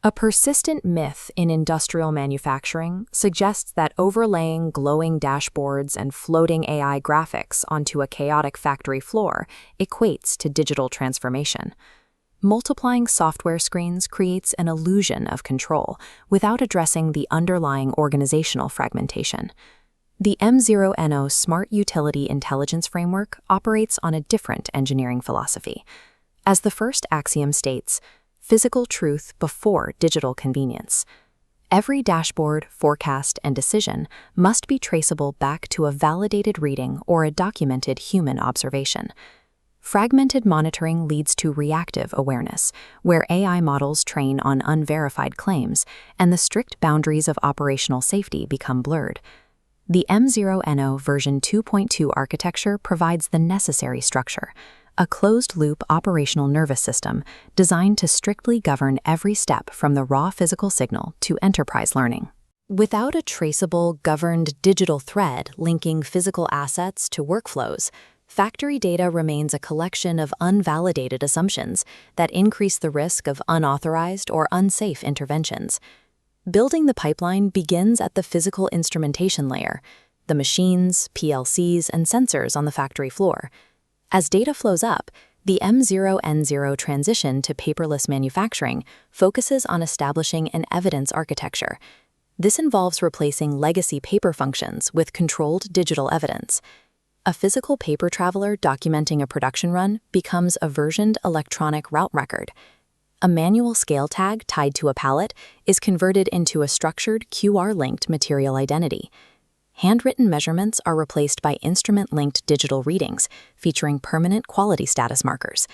A persistent myth in industrial manufacturing suggests that overlaying glowing dashboards and floating AI graphics onto a chaotic factory floor equates to digital transformation. Multiplying software screens creates an illusion of control without addressing the underlying organizational fragmentation. The M0N0 Smart Utility Intelligence Framework operates on a different engineering philosophy. As the first axiom states, physical truth before digital convenience. Every dashboard, forecast, and decision must be traceable back to a validated reading or a documented human observation. Fragmented monitoring leads to reactive awareness, where AI models train on unverified claims, and the strict boundaries of operational safety become blurred. The M0N0 V2.2 architecture provides the necessary structure, a closed-loop operational nervous system designed to strictly govern every step from the raw physical signal to enterprise learning. Without a traceable, governed digital thread linking physical assets to workflows, factory data remains a collection of unvalidated assumptions that increase the risk of unauthorized or unsafe interventions. Building the pipeline begins at the physical instrumentation layer, the machines, PLCs, and sensors on the factory floor. As data flows up, the M0N0 transition to paperless manufacturing focuses on establishing an evidence architecture. This involves replacing legacy paper functions with controlled digital evidence. A physical paper traveler documenting a production run becomes a versioned electronic route record. A manual scale tag tied to a pallet is converted into a structured QR-linked material identity. Handwritten measurements are replaced by instrument-linked digital readings, featuring permanent quality status markers.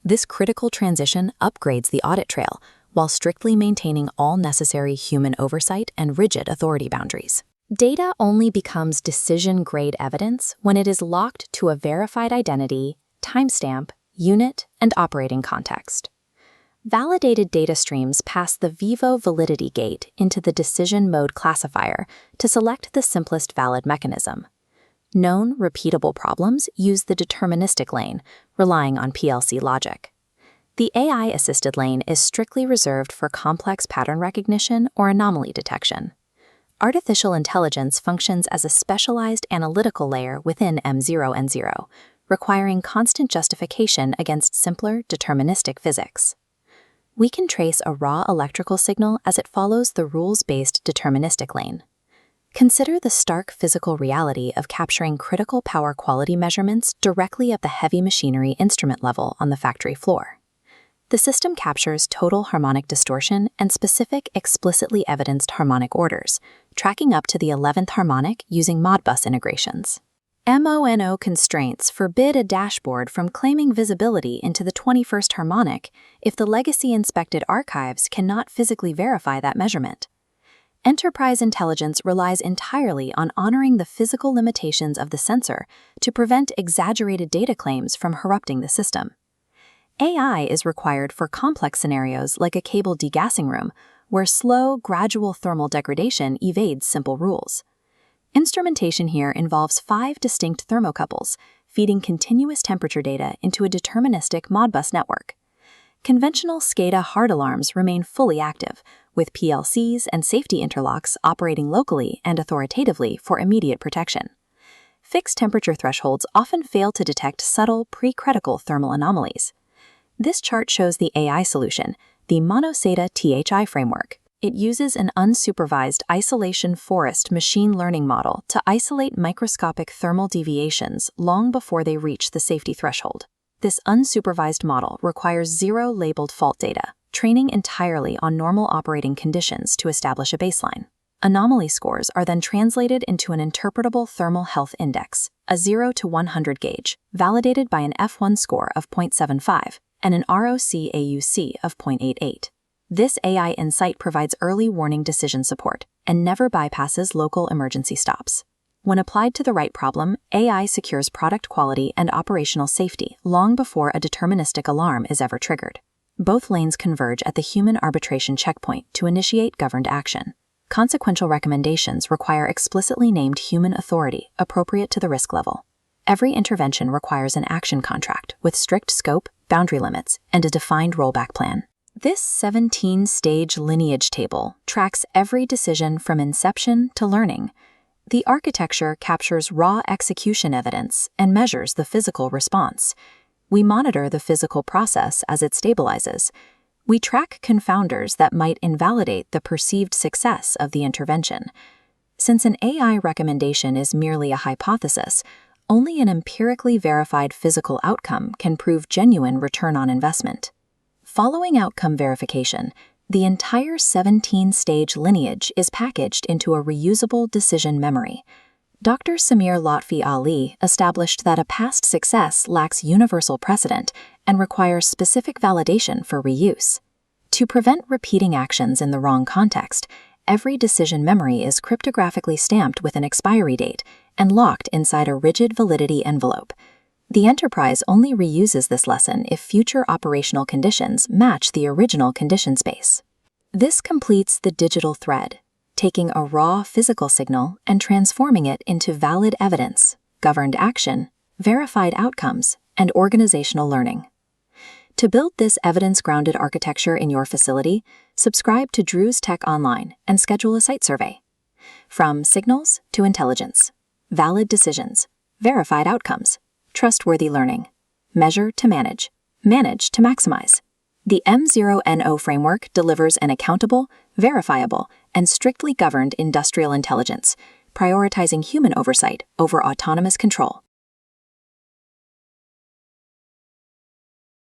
This critical transition upgrades the audit trail, while strictly maintaining all necessary human oversight and rigid authority boundaries. Data only becomes decision-grade evidence when it is locked to a verified identity, timestamp, unit, and operating context. Validated data streams pass the VIVO validity gate into the decision mode classifier to select the simplest valid mechanism. Known repeatable problems use the deterministic lane, relying on PLC logic. The AI-assisted lane is strictly reserved for complex pattern recognition or anomaly detection. Artificial intelligence functions as a specialized analytical layer within M0N0, requiring constant justification against simpler deterministic physics. We can trace a raw electrical signal as it follows the rules-based deterministic lane. Consider the stark physical reality of capturing critical power quality measurements directly at the heavy machinery instrument level on the factory floor. The system captures total harmonic distortion and specific explicitly evidenced harmonic orders, tracking up to the 11th harmonic using Modbus integrations. M0N0 constraints forbid a dashboard from claiming visibility into the 21st harmonic if the legacy-inspected archives cannot physically verify that measurement. Enterprise intelligence relies entirely on honoring the physical limitations of the sensor to prevent exaggerated data claims from corrupting the system. AI is required for complex scenarios like a cable degassing room, where slow, gradual thermal degradation evades simple rules. Instrumentation here involves 5 distinct thermocouples, feeding continuous temperature data into a deterministic Modbus network. Conventional SCADA hard alarms remain fully active, with PLCs and safety interlocks operating locally and authoritatively for immediate protection. Fixed temperature thresholds often fail to detect subtle pre-critical thermal anomalies. This chart shows the AI solution, the Monosada THI framework. It uses an unsupervised isolation forest machine learning model to isolate microscopic thermal deviations long before they reach the safety threshold. This unsupervised model requires zero labeled fault data, training entirely on normal operating conditions to establish a baseline. Anomaly scores are then translated into an interpretable thermal health index, a 0 to 100 gauge, validated by an F1 score of 0.75 and an ROC-AUC of 0.88. This AI insight provides early warning decision support and never bypasses local emergency stops. When applied to the right problem, AI secures product quality and operational safety long before a deterministic alarm is ever triggered. Both lanes converge at the human arbitration checkpoint to initiate governed action. Consequential recommendations require explicitly named human authority appropriate to the risk level. Every intervention requires an action contract with strict scope, boundary limits, and a defined rollback plan. This 17-stage lineage table tracks every decision from inception to learning. The architecture captures raw execution evidence and measures the physical response. We monitor the physical process as it stabilizes. We track confounders that might invalidate the perceived success of the intervention. Since an AI recommendation is merely a hypothesis, only an empirically verified physical outcome can prove genuine return on investment. Following outcome verification, the entire 17-stage lineage is packaged into a reusable decision memory. Dr. Samir Lotfi Ali established that a past success lacks universal precedent and requires specific validation for reuse. To prevent repeating actions in the wrong context, every decision memory is cryptographically stamped with an expiry date and locked inside a rigid validity envelope. The enterprise only reuses this lesson if future operational conditions match the original condition space. This completes the digital thread, taking a raw physical signal and transforming it into valid evidence, governed action, verified outcomes, and organizational learning. To build this evidence-grounded architecture in your facility, subscribe to Drew's Tech Online and schedule a site survey. From signals to intelligence, valid decisions, verified outcomes, trustworthy learning, measure to manage, manage to maximize. The M0N0 framework delivers an accountable, verifiable, and strictly governed industrial intelligence, prioritizing human oversight over autonomous control.